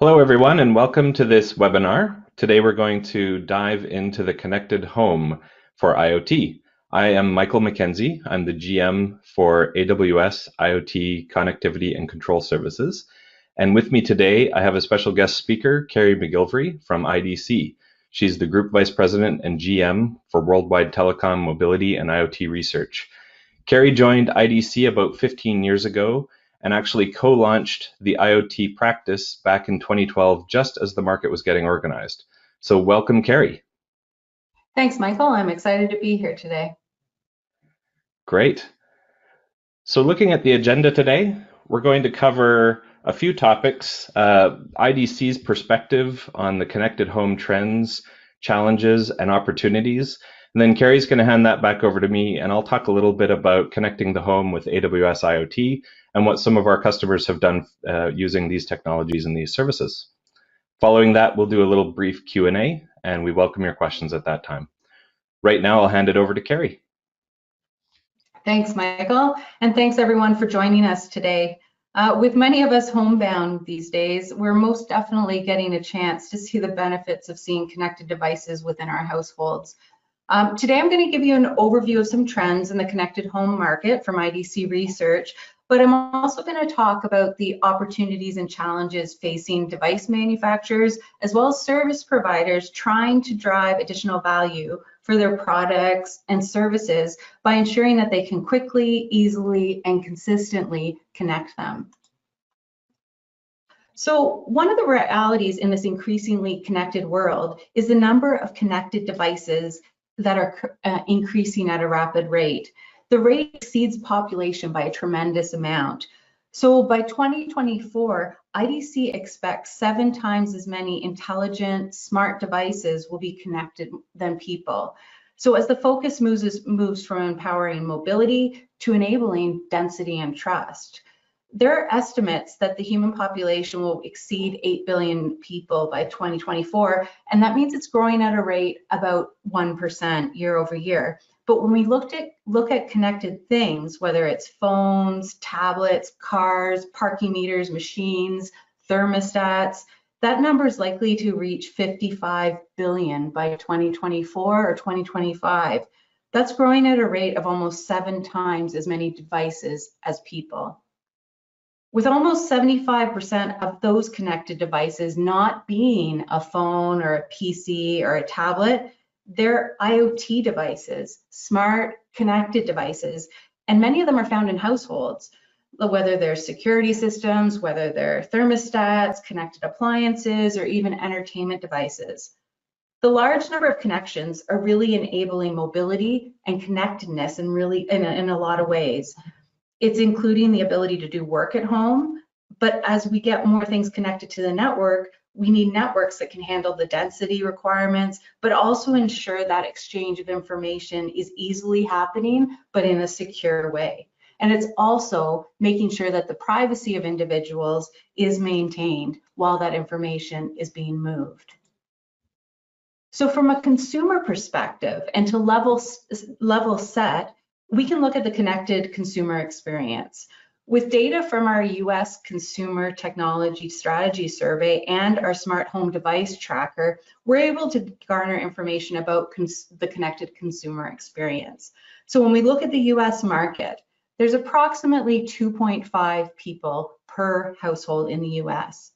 Hello, everyone, and welcome to this webinar. Today, we're going to dive into the connected home for IoT. I am Michael MacKenzie. I'm the GM for AWS IoT Connectivity and Control Services. And with me today, I have a special guest speaker, Carrie MacGillivray from IDC. She's the Group Vice President and GM for Worldwide Telecom, Mobility, and IoT Research. Carrie joined IDC about 15 years ago and actually co-launched the IoT practice back in 2012, just as the market was getting organized. So welcome, Carrie. Thanks, Michael. I'm excited to be here today. Great. So looking at the agenda today, we're going to cover a few topics, IDC's perspective on the connected home trends, challenges, and opportunities. And then Carrie's going to hand that back over to me, and I'll talk a little bit about connecting the home with AWS IoT and what some of our customers have done using these technologies and these services. Following that, we'll do a little brief Q&A, and we welcome your questions at that time. Right now, I'll hand it over to Carrie. Thanks, Michael, and thanks everyone for joining us today. With many of us homebound these days, we're most definitely getting a chance to see the benefits of seeing connected devices within our households. Today, I'm going to give you an overview of some trends in the connected home market from IDC research, but I'm also going to talk about the opportunities and challenges facing device manufacturers, as well as service providers trying to drive additional value for their products and services by ensuring that they can quickly, easily, and consistently connect them. So one of the realities in this increasingly connected world is the number of connected devices that are increasing at a rapid rate. The rate exceeds population by a tremendous amount. So by 2024, IDC expects 7 times as many intelligent, smart devices will be connected than people. So as the focus moves from empowering mobility to enabling density and trust, there are estimates that the human population will exceed 8 billion people by 2024, and that means it's growing at a rate about 1% year over year. But when we look at connected things, whether it's phones, tablets, cars, parking meters, machines, thermostats, that number is likely to reach 55 billion by 2024 or 2025. That's growing at a rate of almost 7 times as many devices as people. With almost 75% of those connected devices not being a phone or a PC or a tablet, they're IoT devices, smart connected devices, and many of them are found in households, whether they're security systems, whether they're thermostats, connected appliances, or even entertainment devices. The large number of connections are really enabling mobility and connectedness in a lot of ways. It's including the ability to do work at home, but as we get more things connected to the network, we need networks that can handle the density requirements, but also ensure that exchange of information is easily happening, but in a secure way. And it's also making sure that the privacy of individuals is maintained while that information is being moved. So from a consumer perspective and to level set, we can look at the connected consumer experience. With data from our US Consumer Technology Strategy Survey and our Smart Home Device Tracker, we're able to garner information about the connected consumer experience. So when we look at the US market, there's approximately 2.5 people per household in the US.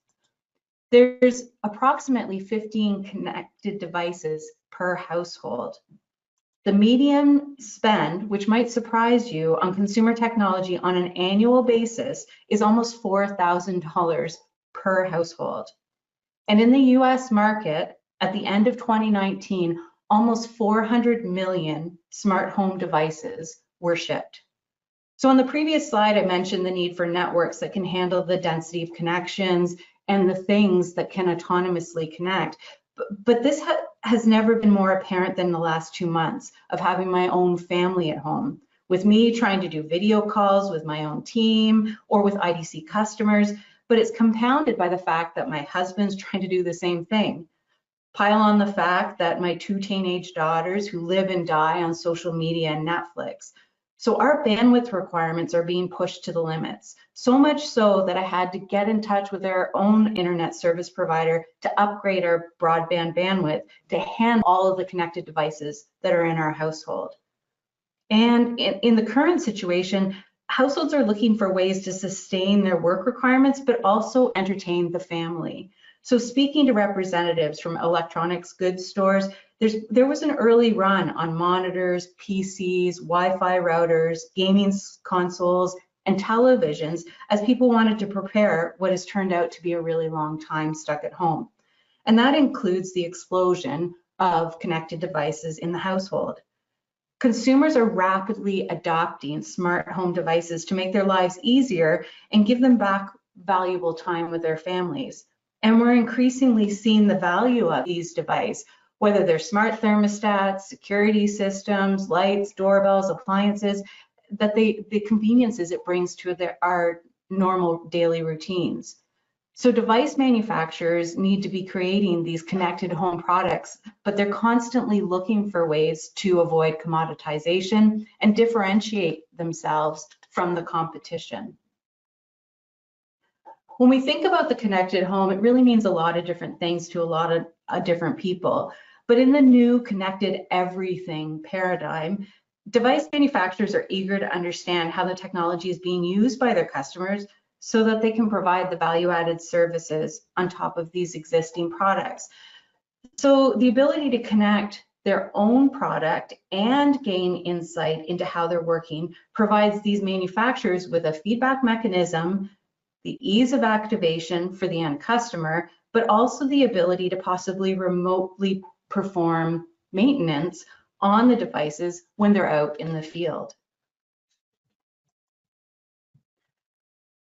There's approximately 15 connected devices per household. The median spend, which might surprise you, on consumer technology on an annual basis is almost $4,000 per household. And in the US market, at the end of 2019, almost 400 million smart home devices were shipped. So on the previous slide, I mentioned the need for networks that can handle the density of connections and the things that can autonomously connect. But this has never been more apparent than the last 2 months of having my own family at home, with me trying to do video calls with my own team or with IDC customers, but it's compounded by the fact that my husband's trying to do the same thing. Pile on the fact that my 2 teenage daughters who live and die on social media and Netflix. So our bandwidth requirements are being pushed to the limits, so much so that I had to get in touch with our own internet service provider to upgrade our broadband bandwidth to handle all of the connected devices that are in our household. And in the current situation, households are looking for ways to sustain their work requirements, but also entertain the family. So speaking to representatives from electronics goods stores, there was an early run on monitors, PCs, Wi-Fi routers, gaming consoles, and televisions as people wanted to prepare what has turned out to be a really long time stuck at home. And that includes the explosion of connected devices in the household. Consumers are rapidly adopting smart home devices to make their lives easier and give them back valuable time with their families. And we're increasingly seeing the value of these devices, whether they're smart thermostats, security systems, lights, doorbells, appliances, that the conveniences it brings to our normal daily routines. So device manufacturers need to be creating these connected home products, but they're constantly looking for ways to avoid commoditization and differentiate themselves from the competition. When we think about the connected home, it really means a lot of different things to a lot of different people. But in the new connected everything paradigm, device manufacturers are eager to understand how the technology is being used by their customers so that they can provide the value-added services on top of these existing products. So the ability to connect their own product and gain insight into how they're working provides these manufacturers with a feedback mechanism, the ease of activation for the end customer, but also the ability to possibly remotely perform maintenance on the devices when they're out in the field.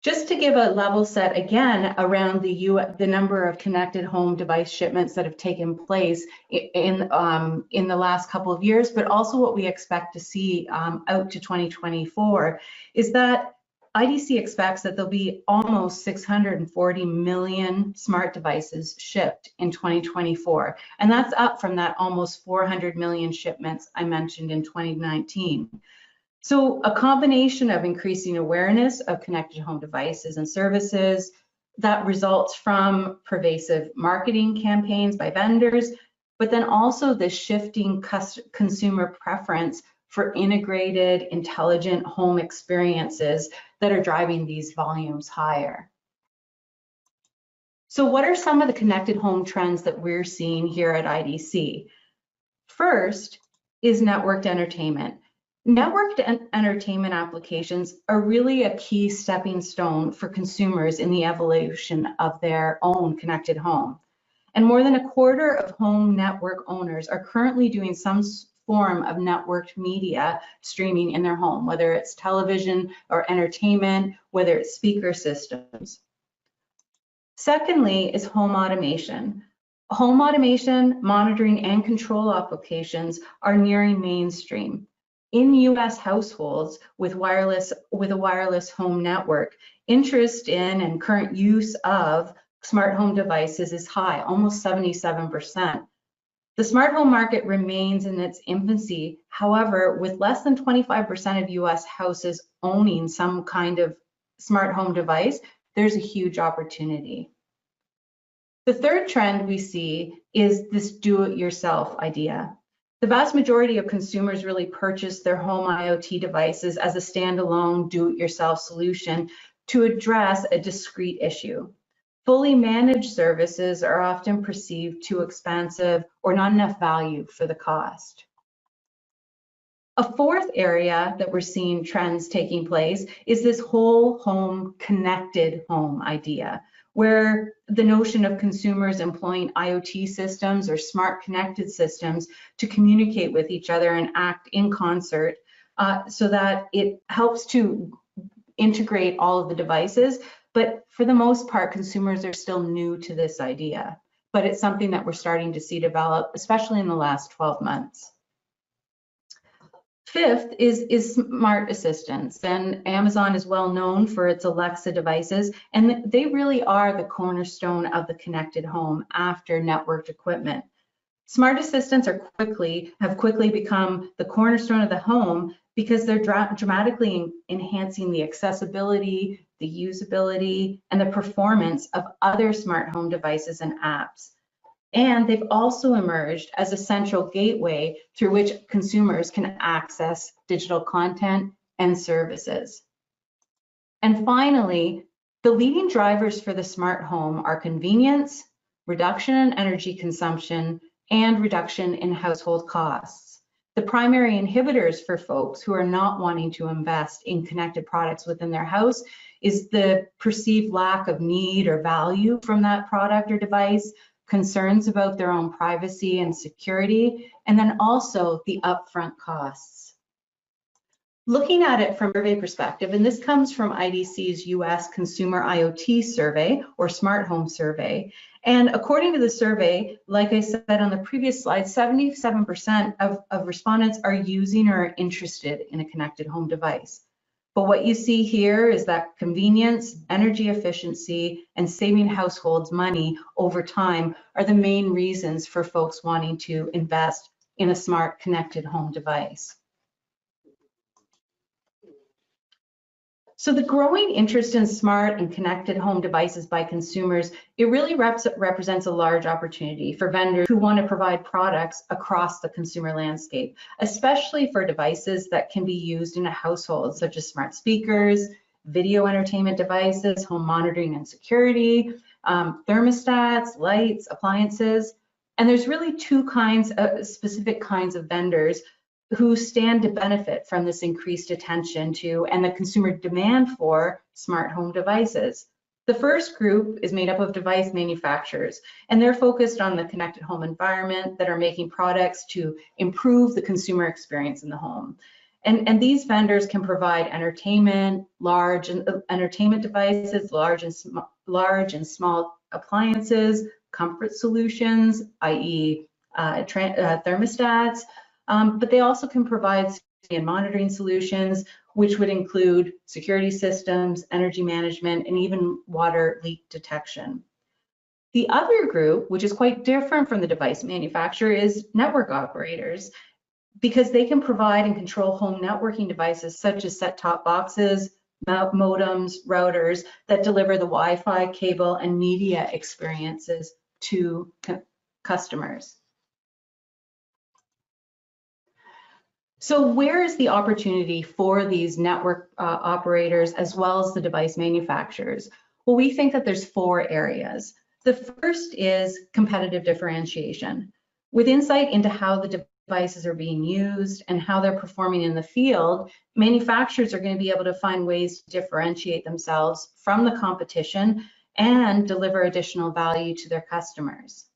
Just to give a level set again around the number of connected home device shipments that have taken place in the last couple of years, but also what we expect to see out to 2024, is that IDC expects that there'll be almost 640 million smart devices shipped in 2024, and that's up from that almost 400 million shipments I mentioned in 2019. So a combination of increasing awareness of connected home devices and services that results from pervasive marketing campaigns by vendors, but then also the shifting consumer preference for integrated, intelligent home experiences that are driving these volumes higher. So what are some of the connected home trends that we're seeing here at IDC? First is networked entertainment. Networked entertainment applications are really a key stepping stone for consumers in the evolution of their own connected home. And more than a quarter of home network owners are currently doing some form of networked media streaming in their home, whether it's television or entertainment, whether it's speaker systems. Secondly is home automation. Home automation, monitoring, and control applications are nearing mainstream. In US households with a wireless home network, interest in and current use of smart home devices is high, almost 77%. The smart home market remains in its infancy. However, with less than 25% of US houses owning some kind of smart home device, there's a huge opportunity. The third trend we see is this do-it-yourself idea. The vast majority of consumers really purchase their home IoT devices as a standalone do-it-yourself solution to address a discrete issue. Fully managed services are often perceived too expensive or not enough value for the cost. A fourth area that we're seeing trends taking place is this whole home connected home idea, where the notion of consumers employing IoT systems or smart connected systems to communicate with each other and act in concert so that it helps to integrate all of the devices. But for the most part, consumers are still new to this idea, but it's something that we're starting to see develop, especially in the last 12 months. Fifth is smart assistants, and Amazon is well known for its Alexa devices, and they really are the cornerstone of the connected home after networked equipment. Smart assistants have quickly become the cornerstone of the home because they're dramatically enhancing the accessibility, the usability, and the performance of other smart home devices and apps. And they've also emerged as a central gateway through which consumers can access digital content and services. And finally, the leading drivers for the smart home are convenience, reduction in energy consumption, and reduction in household costs. The primary inhibitors for folks who are not wanting to invest in connected products within their house is the perceived lack of need or value from that product or device, concerns about their own privacy and security, and then also the upfront costs. Looking at it from a survey perspective, and this comes from IDC's US Consumer IoT Survey or Smart Home Survey. And according to the survey, like I said on the previous slide, 77% of respondents are using or are interested in a connected home device. But what you see here is that convenience, energy efficiency, and saving households money over time are the main reasons for folks wanting to invest in a smart connected home device. So the growing interest in smart and connected home devices by consumers, it really represents a large opportunity for vendors who want to provide products across the consumer landscape, especially for devices that can be used in a household, such as smart speakers, video entertainment devices, home monitoring and security, thermostats, lights, appliances. And there's really two specific kinds of vendors who stand to benefit from this increased attention to and the consumer demand for smart home devices. The first group is made up of device manufacturers, and they're focused on the connected home environment that are making products to improve the consumer experience in the home. And these vendors can provide entertainment, entertainment devices, large and small appliances, comfort solutions, i.e. thermostats, but they also can provide safety and monitoring solutions, which would include security systems, energy management, and even water leak detection. The other group, which is quite different from the device manufacturer, is network operators, because they can provide and control home networking devices such as set-top boxes, modems, routers that deliver the Wi-Fi, cable, and media experiences to customers. So where is the opportunity for these network operators as well as the device manufacturers? Well, we think that there's four areas. The first is competitive differentiation. With insight into how the devices are being used and how they're performing in the field, manufacturers are going to be able to find ways to differentiate themselves from the competition and deliver additional value to their customers.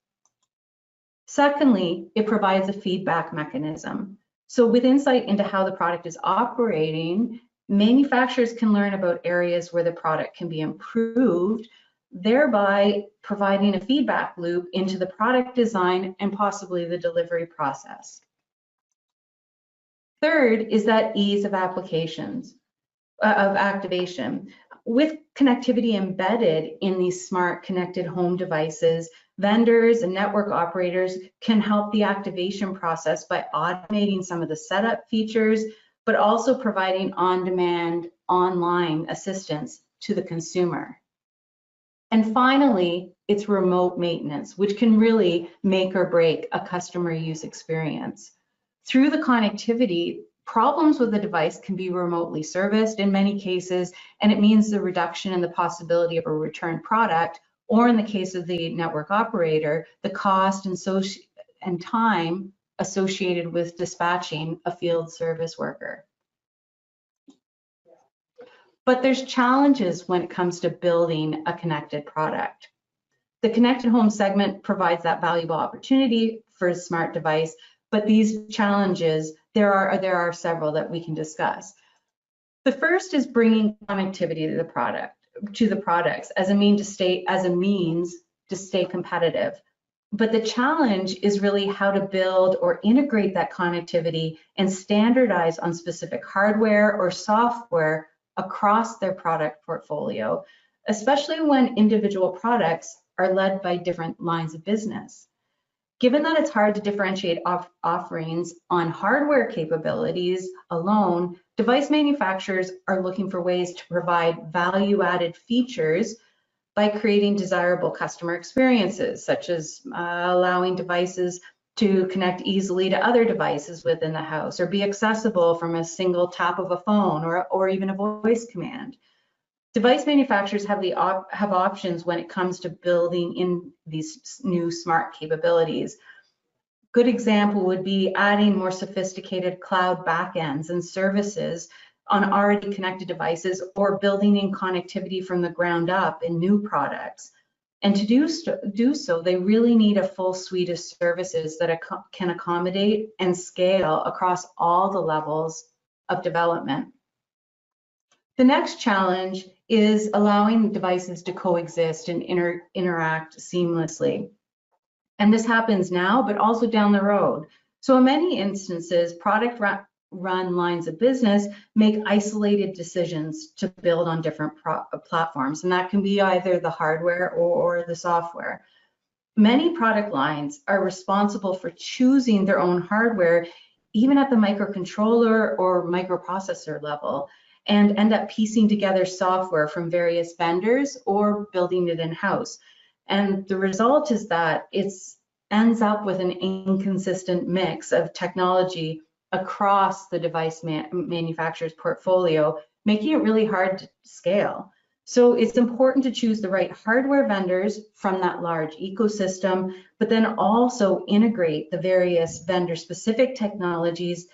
Secondly, it provides a feedback mechanism. So with insight into how the product is operating, manufacturers can learn about areas where the product can be improved, thereby providing a feedback loop into the product design and possibly the delivery process. Third is that ease of activation. With connectivity embedded in these smart connected home devices, vendors and network operators can help the activation process by automating some of the setup features, but also providing on-demand online assistance to the consumer. And finally, it's remote maintenance, which can really make or break a customer use experience. Through the connectivity, problems with the device can be remotely serviced in many cases, and it means the reduction in the possibility of a return product, or in the case of the network operator, the cost and time associated with dispatching a field service worker. But there's challenges when it comes to building a connected product. The connected home segment provides that valuable opportunity for a smart device, but these challenges, there are several that we can discuss. The first is bringing connectivity to the products as a means to stay competitive. But the challenge is really how to build or integrate that connectivity and standardize on specific hardware or software across their product portfolio, especially when individual products are led by different lines of business. Given that it's hard to differentiate offerings on hardware capabilities alone, device manufacturers are looking for ways to provide value-added features by creating desirable customer experiences, such as allowing devices to connect easily to other devices within the house or be accessible from a single tap of a phone or even a voice command. Device manufacturers have options when it comes to building in these new smart capabilities. Good example would be adding more sophisticated cloud backends and services on already connected devices or building in connectivity from the ground up in new products. And to do so, they really need a full suite of services that can accommodate and scale across all the levels of development. The next challenge is allowing devices to coexist and interact seamlessly. And this happens now, but also down the road. So in many instances, product run lines of business make isolated decisions to build on different platforms, and that can be either the hardware or the software. Many product lines are responsible for choosing their own hardware, even at the microcontroller or microprocessor level, and end up piecing together software from various vendors or building it in-house. And the result is that it ends up with an inconsistent mix of technology across the device manufacturer's portfolio, making it really hard to scale. So it's important to choose the right hardware vendors from that large ecosystem, but then also integrate the various vendor-specific technologies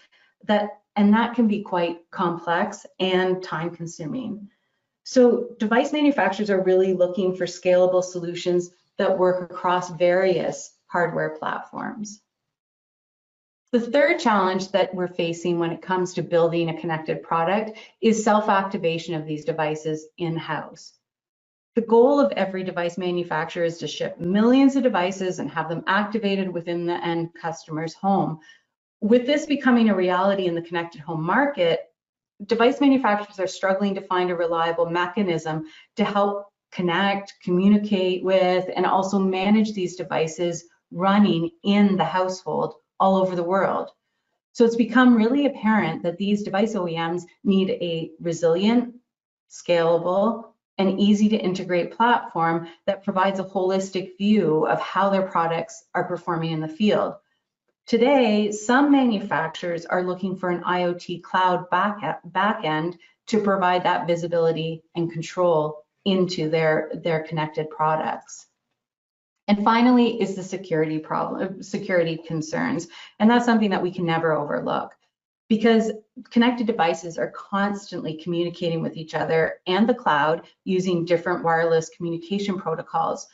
and that can be quite complex and time-consuming. So device manufacturers are really looking for scalable solutions that work across various hardware platforms. The third challenge that we're facing when it comes to building a connected product is self-activation of these devices in-house. The goal of every device manufacturer is to ship millions of devices and have them activated within the end customer's home. With this becoming a reality in the connected home market, device manufacturers are struggling to find a reliable mechanism to help connect, communicate with, and also manage these devices running in the household all over the world. So it's become really apparent that these device OEMs need a resilient, scalable, and easy to integrate platform that provides a holistic view of how their products are performing in the field. Today, some manufacturers are looking for an IoT cloud backend to provide that visibility and control into their connected products. And finally is the security concerns. And that's something that we can never overlook because connected devices are constantly communicating with each other and the cloud using different wireless communication protocols.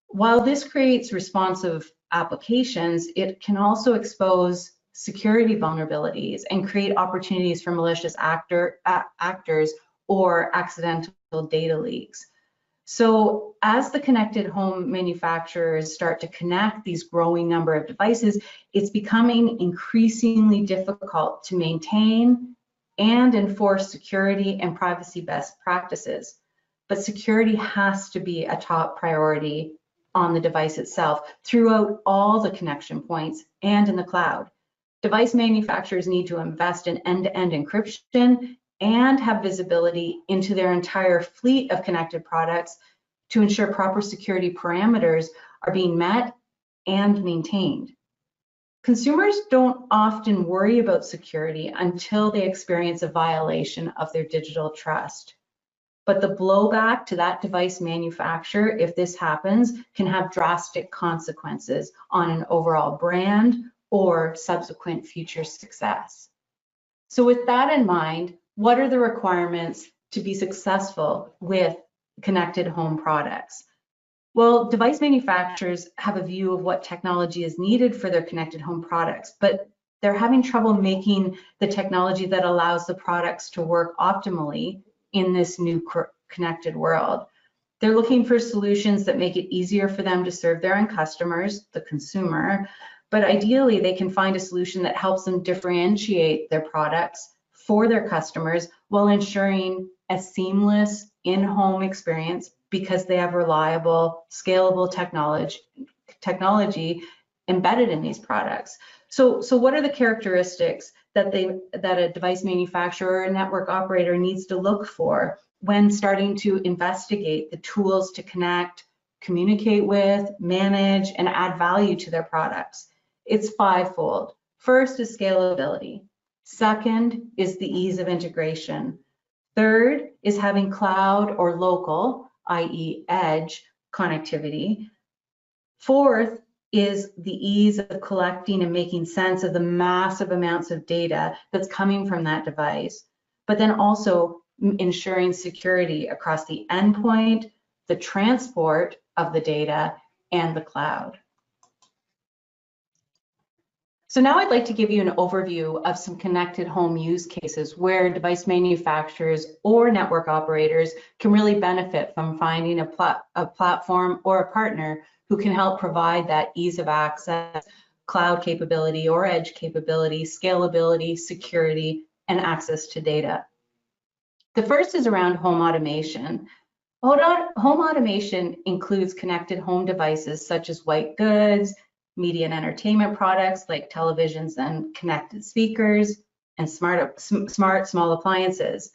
While this creates responsive applications, it can also expose security vulnerabilities and create opportunities for malicious actors or accidental data leaks. So as the connected home manufacturers start to connect these growing number of devices, it's becoming increasingly difficult to maintain and enforce security and privacy best practices. But security has to be a top priority on the device itself throughout all the connection points and in the cloud. Device manufacturers need to invest in end-to-end encryption and have visibility into their entire fleet of connected products to ensure proper security parameters are being met and maintained. Consumers don't often worry about security until they experience a violation of their digital trust. But the blowback to that device manufacturer, if this happens, can have drastic consequences on an overall brand or subsequent future success. So with that in mind, what are the requirements to be successful with connected home products? Well, device manufacturers have a view of what technology is needed for their connected home products, but they're having trouble making the technology that allows the products to work optimally in this new connected world. They're looking for solutions that make it easier for them to serve their end customers, the consumer, but ideally they can find a solution that helps them differentiate their products for their customers while ensuring a seamless in-home experience because they have reliable, scalable technology embedded in these products. So what are the characteristics that a device manufacturer or a network operator needs to look for when starting to investigate the tools to connect, communicate with, manage, and add value to their products? It's fivefold. First is scalability. Second is the ease of integration. Third is having cloud or local, i.e. edge, connectivity. Fourth is the ease of collecting and making sense of the massive amounts of data that's coming from that device, but then also ensuring security across the endpoint, the transport of the data, and the cloud. So now I'd like to give you an overview of some connected home use cases where device manufacturers or network operators can really benefit from finding a platform or a partner who can help provide that ease of access, cloud capability or edge capability, scalability, security, and access to data. The first is around home automation. Home automation includes connected home devices such as white goods, media and entertainment products like televisions and connected speakers, and smart small appliances.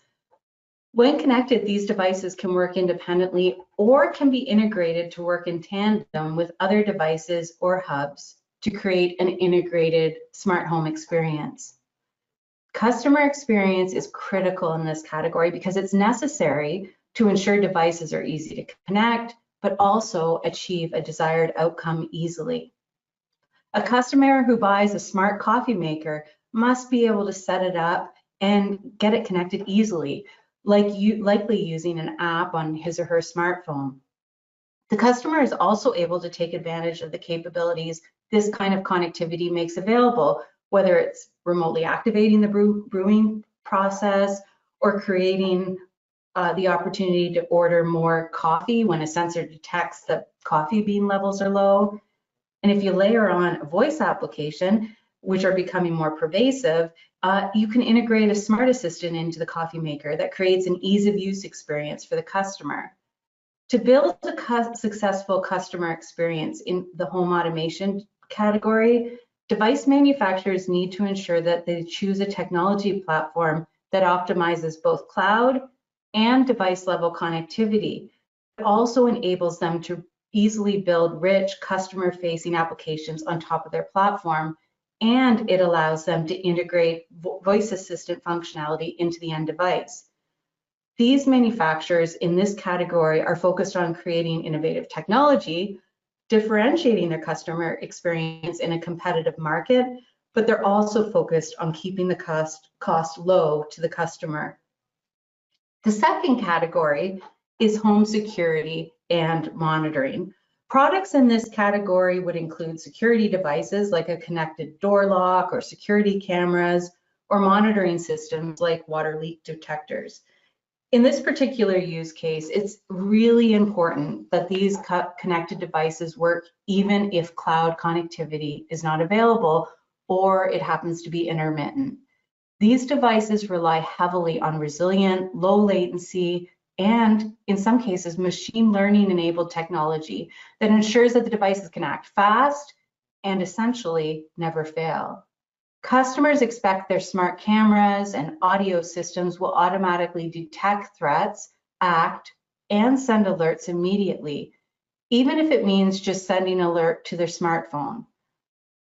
When connected, these devices can work independently or can be integrated to work in tandem with other devices or hubs to create an integrated smart home experience. Customer experience is critical in this category because it's necessary to ensure devices are easy to connect, but also achieve a desired outcome easily. A customer who buys a smart coffee maker must be able to set it up and get it connected easily, likely using an app on his or her smartphone. The customer is also able to take advantage of the capabilities this kind of connectivity makes available, whether it's remotely activating the brewing process or creating the opportunity to order more coffee when a sensor detects that coffee bean levels are low. And if you layer on a voice application, which are becoming more pervasive, you can integrate a smart assistant into the coffee maker that creates an ease of use experience for the customer. To build a successful customer experience in the home automation category, device manufacturers need to ensure that they choose a technology platform that optimizes both cloud and device level connectivity. It also enables them to easily build rich customer-facing applications on top of their platform, and it allows them to integrate voice assistant functionality into the end device. These manufacturers in this category are focused on creating innovative technology, differentiating their customer experience in a competitive market, but they're also focused on keeping the cost low to the customer. The second category is home security and monitoring. Products in this category would include security devices like a connected door lock or security cameras, or monitoring systems like water leak detectors. In this particular use case, it's really important that these connected devices work even if cloud connectivity is not available or it happens to be intermittent. These devices rely heavily on resilient, low latency, and in some cases, machine learning enabled technology that ensures that the devices can act fast and essentially never fail. Customers expect their smart cameras and audio systems will automatically detect threats, act, and send alerts immediately, even if it means just sending an alert to their smartphone.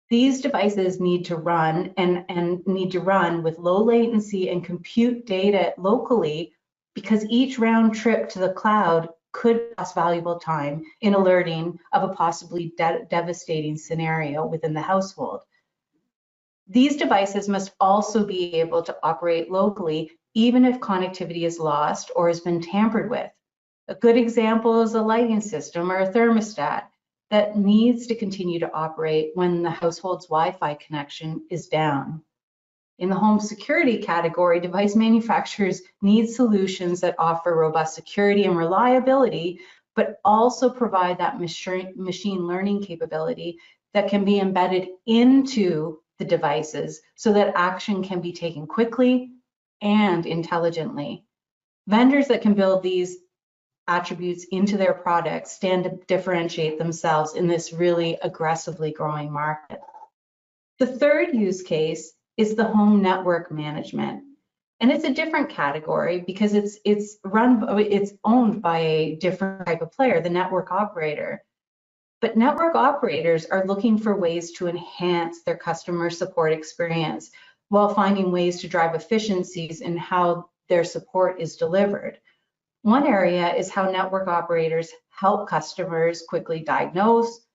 These devices need to run and need to run with low latency and compute data locally, because each round trip to the cloud could cost valuable time in alerting of a possibly devastating scenario within the household. These devices must also be able to operate locally, even if connectivity is lost or has been tampered with. A good example is a lighting system or a thermostat that needs to continue to operate when the household's Wi-Fi connection is down. In the home security category, device manufacturers need solutions that offer robust security and reliability, but also provide that machine learning capability that can be embedded into the devices so that action can be taken quickly and intelligently. Vendors that can build these attributes into their products stand to differentiate themselves in this really aggressively growing market. The third use case is the home network management. And it's a different category because it's owned by a different type of player, the network operator. But network operators are looking for ways to enhance their customer support experience while finding ways to drive efficiencies in how their support is delivered. One area is how network operators help customers quickly diagnose,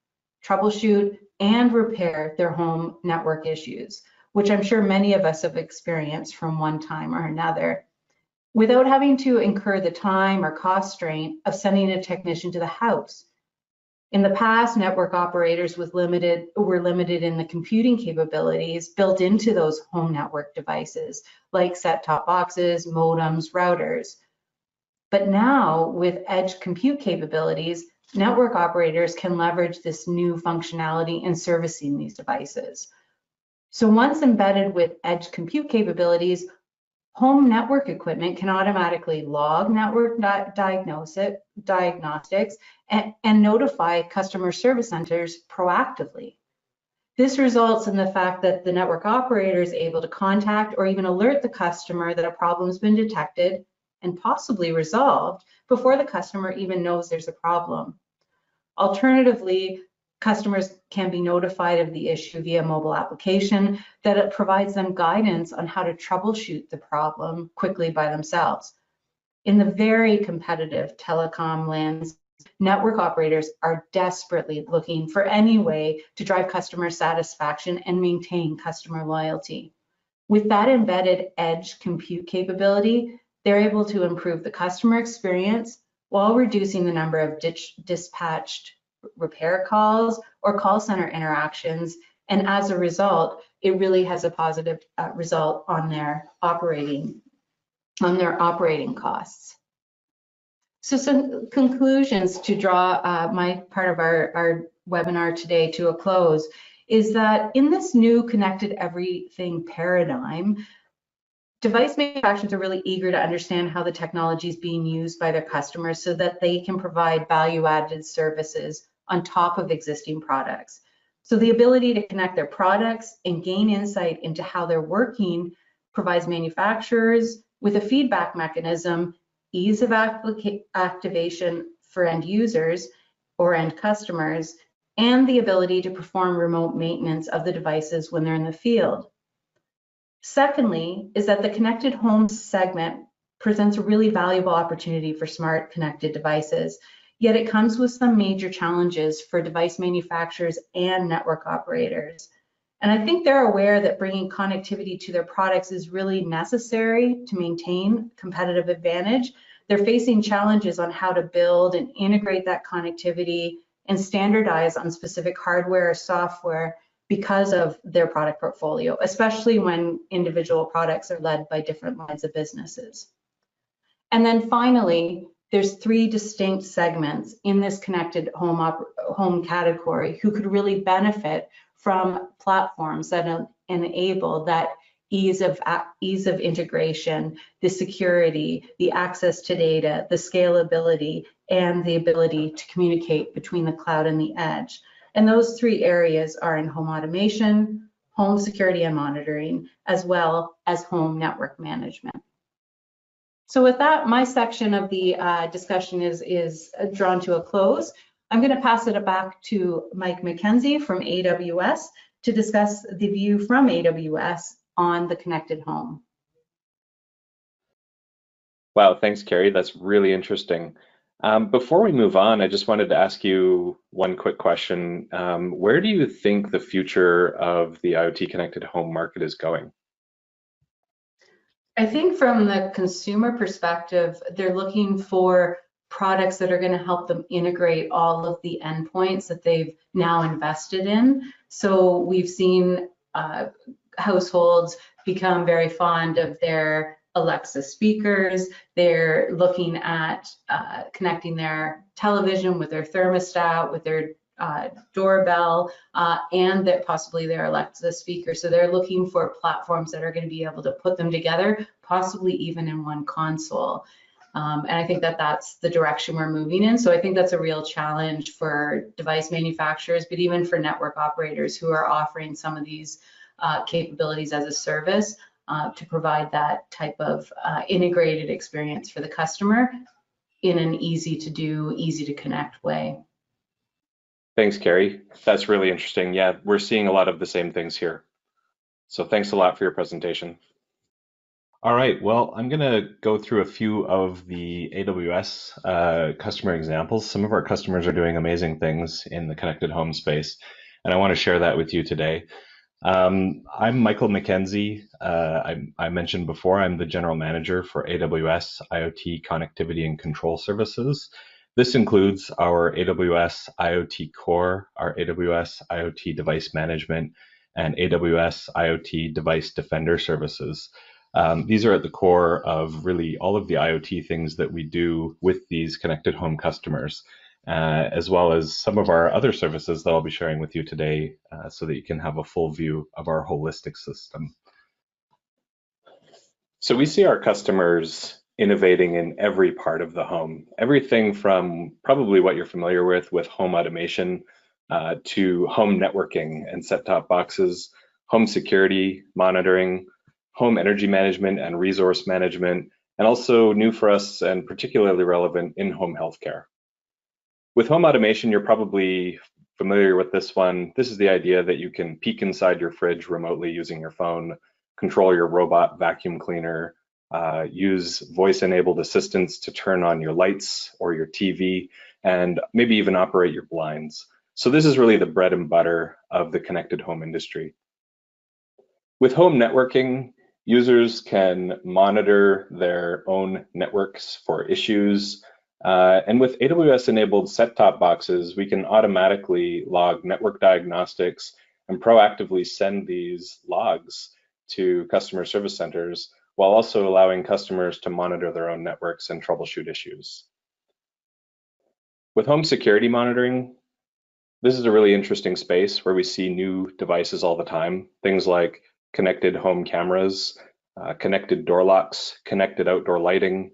troubleshoot, and repair their home network issues, which I'm sure many of us have experienced from one time or another, without having to incur the time or cost strain of sending a technician to the house. In the past, network operators were limited in the computing capabilities built into those home network devices, like set-top boxes, modems, routers. But now, with edge compute capabilities, network operators can leverage this new functionality in servicing these devices. So once embedded with edge compute capabilities, home network equipment can automatically log network diagnostics and notify customer service centers proactively. This results in the fact that the network operator is able to contact or even alert the customer that a problem has been detected and possibly resolved before the customer even knows there's a problem. Alternatively, customers can be notified of the issue via mobile application that it provides them guidance on how to troubleshoot the problem quickly by themselves. In the very competitive telecom landscape, network operators are desperately looking for any way to drive customer satisfaction and maintain customer loyalty. With that embedded edge compute capability, they're able to improve the customer experience while reducing the number of dispatched repair calls or call center interactions. And as a result, it really has a positive result on their operating costs. So some conclusions to draw my part of our webinar today to a close is that in this new connected everything paradigm, device manufacturers are really eager to understand how the technology is being used by their customers so that they can provide value-added services on top of existing products. So the ability to connect their products and gain insight into how they're working provides manufacturers with a feedback mechanism, ease of activation for end users or end customers, and the ability to perform remote maintenance of the devices when they're in the field. Secondly, is that the connected home segment presents a really valuable opportunity for smart connected devices, yet it comes with some major challenges for device manufacturers and network operators. And I think they're aware that bringing connectivity to their products is really necessary to maintain competitive advantage. They're facing challenges on how to build and integrate that connectivity and standardize on specific hardware or software because of their product portfolio, especially when individual products are led by different lines of businesses. And then finally, there's three distinct segments in this connected home category who could really benefit from platforms that enable that ease of integration, the security, the access to data, the scalability, and the ability to communicate between the cloud and the edge. And those three areas are in home automation, home security and monitoring, as well as home network management. So with that, my section of the discussion is drawn to a close. I'm going to pass it back to Mike MacKenzie from AWS to discuss the view from AWS on the connected home. Wow, thanks, Carrie. That's really interesting. Before we move on, I just wanted to ask you one quick question. Where do you think the future of the IoT connected home market is going? I think from the consumer perspective, they're looking for products that are going to help them integrate all of the endpoints that they've now invested in. So we've seen households become very fond of their Alexa speakers. They're looking at connecting their television with their thermostat, with their doorbell, and possibly their Alexa speaker. So they're looking for platforms that are going to be able to put them together, possibly even in one console. And I think that that's the direction we're moving in. So I think that's a real challenge for device manufacturers, but even for network operators who are offering some of these capabilities as a service to provide that type of integrated experience for the customer in an easy to do, easy to connect way. Thanks, Carrie. That's really interesting. Yeah, we're seeing a lot of the same things here. So thanks a lot for your presentation. All right, well, I'm going to go through a few of the AWS customer examples. Some of our customers are doing amazing things in the connected home space, and I want to share that with you today. I'm Michael MacKenzie. I mentioned before, I'm the general manager for AWS IoT connectivity and control services. This includes our AWS IoT Core, our AWS IoT device management, and AWS IoT device defender services. These are at the core of really all of the IoT things that we do with these connected home customers, as well as some of our other services that I'll be sharing with you today so that you can have a full view of our holistic system. So we see our customers innovating in every part of the home, everything from probably what you're familiar with home automation, to home networking and set-top boxes, home security monitoring, home energy management and resource management, and also new for us and particularly relevant in-home healthcare. With home automation, you're probably familiar with this one. This is the idea that you can peek inside your fridge remotely using your phone, control your robot vacuum cleaner, use voice-enabled assistants to turn on your lights or your TV, and maybe even operate your blinds. So this is really the bread and butter of the connected home industry. With home networking, users can monitor their own networks for issues. And with AWS-enabled set-top boxes, we can automatically log network diagnostics and proactively send these logs to customer service centers, while also allowing customers to monitor their own networks and troubleshoot issues. With home security monitoring, this is a really interesting space where we see new devices all the time, things like connected home cameras, connected door locks, connected outdoor lighting,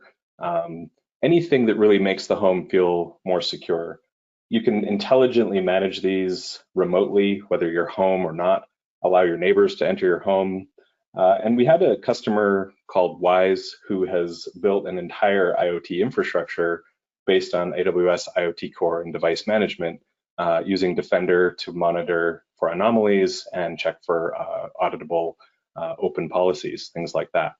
anything that really makes the home feel more secure. You can intelligently manage these remotely, whether you're home or not, allow your neighbors to enter your home. And we had a customer called Wise who has built an entire IoT infrastructure based on AWS IoT Core and device management, using Defender to monitor for anomalies and check for auditable open policies, things like that.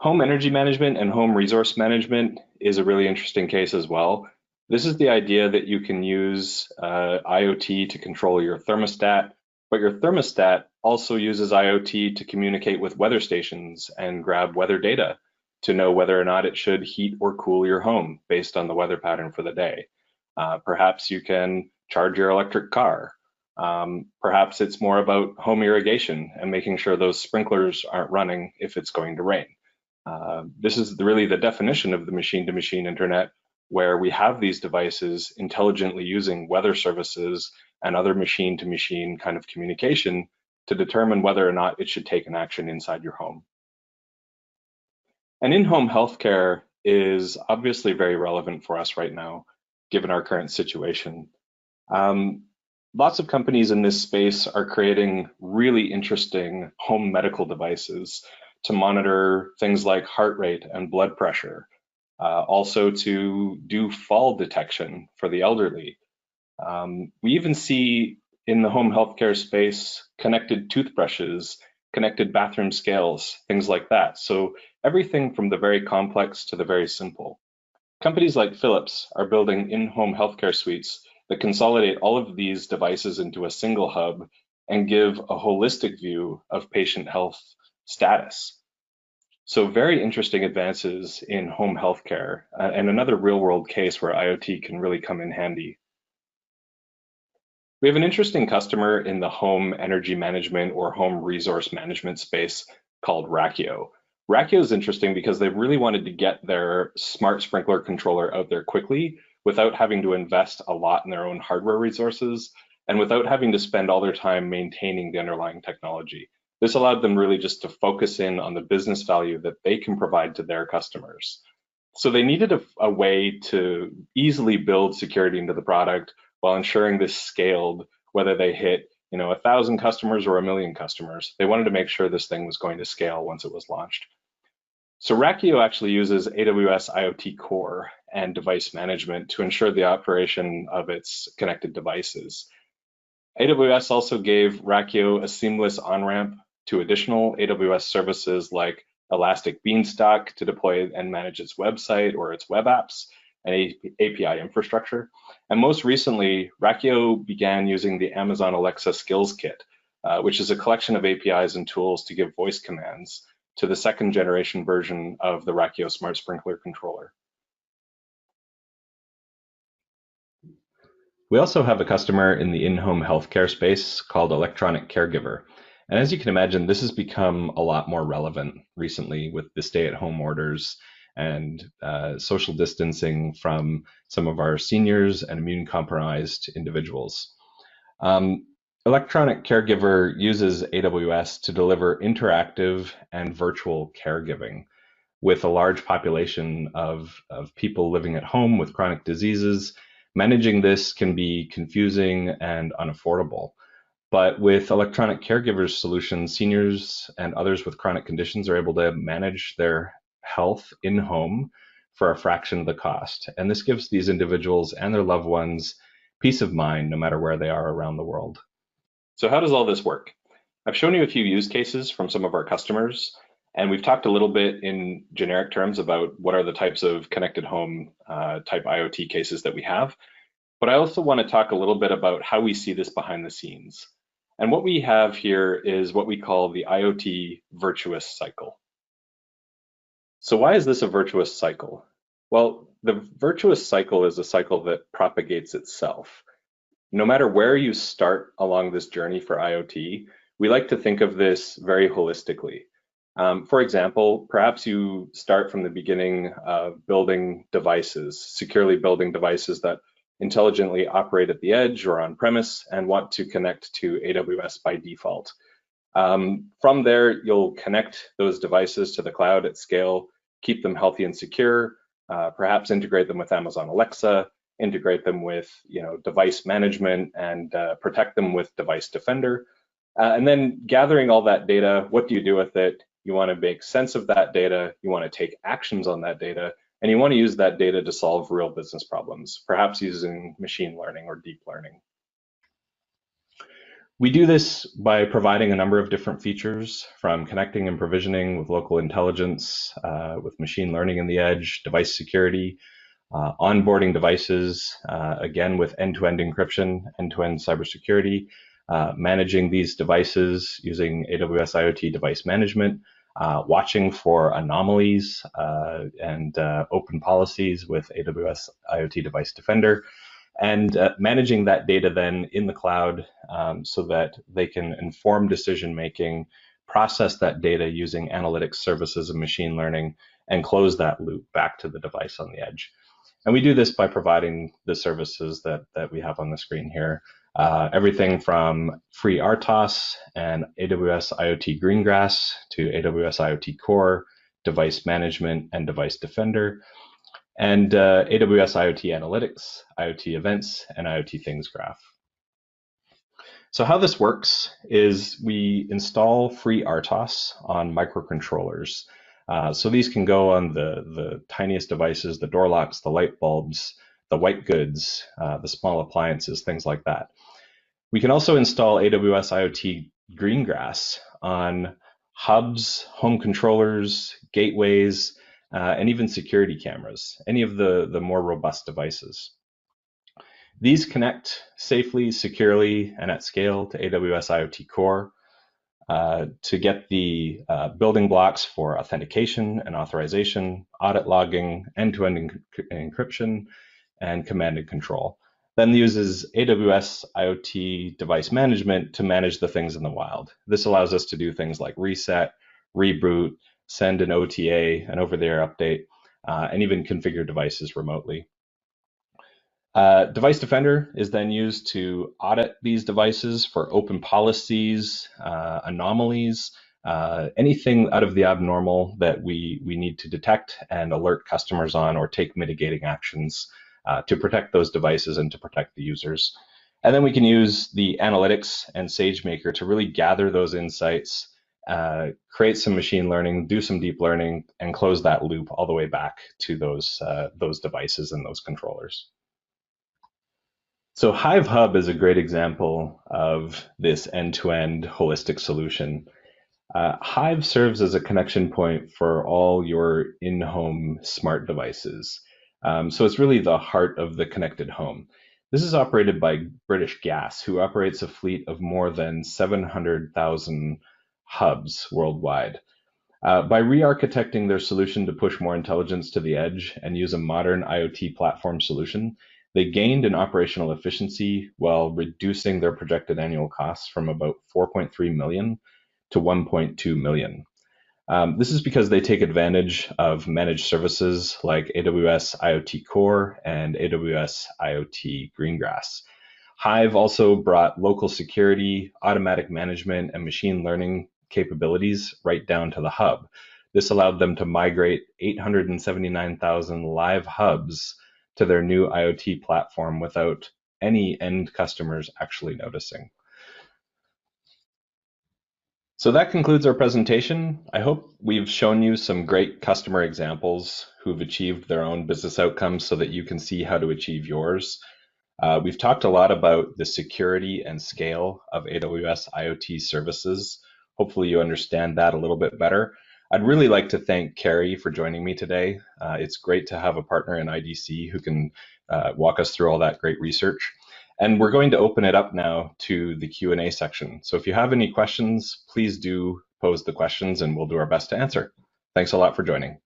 Home energy management and home resource management is a really interesting case as well. This is the idea that you can use IoT to control your thermostat, but your thermostat also uses IoT to communicate with weather stations and grab weather data to know whether or not it should heat or cool your home based on the weather pattern for the day. Perhaps you can charge your electric car. Perhaps it's more about home irrigation and making sure those sprinklers aren't running if it's going to rain. This is really the definition of the machine-to-machine internet, where we have these devices intelligently using weather services and other machine-to-machine kind of communication to determine whether or not it should take an action inside your home. And in-home healthcare is obviously very relevant for us right now, given our current situation. Lots of companies in this space are creating really interesting home medical devices to monitor things like heart rate and blood pressure, also to do fall detection for the elderly. We even see in the home healthcare space connected toothbrushes, connected bathroom scales, things like that. So everything from the very complex to the very simple. Companies like Philips are building in-home healthcare suites that consolidate all of these devices into a single hub and give a holistic view of patient health status. So very interesting advances in home healthcare, and another real-world case where IoT can really come in handy. We have an interesting customer in the home energy management or home resource management space called Rakio. Rakio is interesting because they really wanted to get their smart sprinkler controller out there quickly without having to invest a lot in their own hardware resources and without having to spend all their time maintaining the underlying technology. This allowed them really just to focus in on the business value that they can provide to their customers. So they needed a way to easily build security into the product while ensuring this scaled, whether they hit 1,000 customers or 1,000,000 customers. They wanted to make sure this thing was going to scale once it was launched. So Raccio actually uses AWS IoT Core and device management to ensure the operation of its connected devices. AWS also gave Raccio a seamless on-ramp to additional AWS services like Elastic Beanstalk to deploy and manage its website or its web apps and API infrastructure. And most recently, Raccio began using the Amazon Alexa Skills Kit, which is a collection of APIs and tools to give voice commands to the second generation version of the Raccio Smart Sprinkler controller. We also have a customer in the in-home healthcare space called Electronic Caregiver. And as you can imagine, this has become a lot more relevant recently with the stay-at-home orders and social distancing from some of our seniors and immune-compromised individuals. Electronic Caregiver uses AWS to deliver interactive and virtual caregiving with a large population of people living at home with chronic diseases. Managing this can be confusing and unaffordable. But with Electronic Caregiver's solutions, seniors and others with chronic conditions are able to manage their health in-home for a fraction of the cost. And this gives these individuals and their loved ones peace of mind no matter where they are around the world. So how does all this work? I've shown you a few use cases from some of our customers, and we've talked a little bit in generic terms about what are the types of connected home type IoT cases that we have. But I also want to talk a little bit about how we see this behind the scenes. And what we have here is what we call the IoT virtuous cycle. So why is this a virtuous cycle? Well, the virtuous cycle is a cycle that propagates itself. No matter where you start along this journey for IoT, we like to think of this very holistically. For example, perhaps you start from the beginning of building devices, securely building devices that intelligently operate at the edge or on premise and want to connect to AWS by default. From there, you'll connect those devices to the cloud at scale, keep them healthy and secure, perhaps integrate them with Amazon Alexa, integrate them with device management, and protect them with Device Defender. And then gathering all that data, what do you do with it? You want to make sense of that data, you want to take actions on that data, and you want to use that data to solve real business problems, perhaps using machine learning or deep learning. We do this by providing a number of different features, from connecting and provisioning with local intelligence, with machine learning in the edge, device security, onboarding devices, again with end-to-end encryption, end-to-end cybersecurity, managing these devices using AWS IoT device management, watching for anomalies and open policies with AWS IoT Device Defender, and managing that data then in the cloud so that they can inform decision making, process that data using analytics services and machine learning, and close that loop back to the device on the edge. And we do this by providing the services that we have on the screen here. Everything from free RTOS and AWS IoT Greengrass to AWS IoT Core, device management and device defender, and AWS IoT Analytics, IoT Events, and IoT Things Graph. So how this works is we install free RTOS on microcontrollers. So these can go on the tiniest devices, the door locks, the light bulbs, the white goods, the small appliances, things like that. We can also install AWS IoT Greengrass on hubs, home controllers, gateways, and even security cameras, any of the more robust devices. These connect safely, securely, and at scale to AWS IoT Core to get the building blocks for authentication and authorization, audit logging, end-to-end encryption, and command and control. Then uses AWS IoT device management to manage the things in the wild. This allows us to do things like reset, reboot, send an OTA, an over-the-air update, and even configure devices remotely. Device Defender is then used to audit these devices for open policies, anomalies, anything out of the abnormal that we need to detect and alert customers on or take mitigating actions to protect those devices and to protect the users. And then we can use the analytics and SageMaker to really gather those insights, create some machine learning, do some deep learning, and close that loop all the way back to those devices and those controllers. So Hive Hub is a great example of this end-to-end holistic solution. Hive serves as a connection point for all your in-home smart devices. So it's really the heart of the connected home. This is operated by British Gas, who operates a fleet of more than 700,000 hubs worldwide. By re-architecting their solution to push more intelligence to the edge and use a modern IoT platform solution, they gained in operational efficiency while reducing their projected annual costs from about 4.3 million to 1.2 million. This is because they take advantage of managed services like AWS IoT Core and AWS IoT Greengrass. Hive also brought local security, automatic management, and machine learning capabilities right down to the hub. This allowed them to migrate 879,000 live hubs to their new IoT platform without any end customers actually noticing. So that concludes our presentation. I hope we've shown you some great customer examples who've achieved their own business outcomes so that you can see how to achieve yours. We've talked a lot about the security and scale of AWS IoT services. Hopefully you understand that a little bit better. I'd really like to thank Carrie for joining me today. It's great to have a partner in IDC who can walk us through all that great research. And we're going to open it up now to the Q&A section. So if you have any questions, please do pose the questions and we'll do our best to answer. Thanks a lot for joining.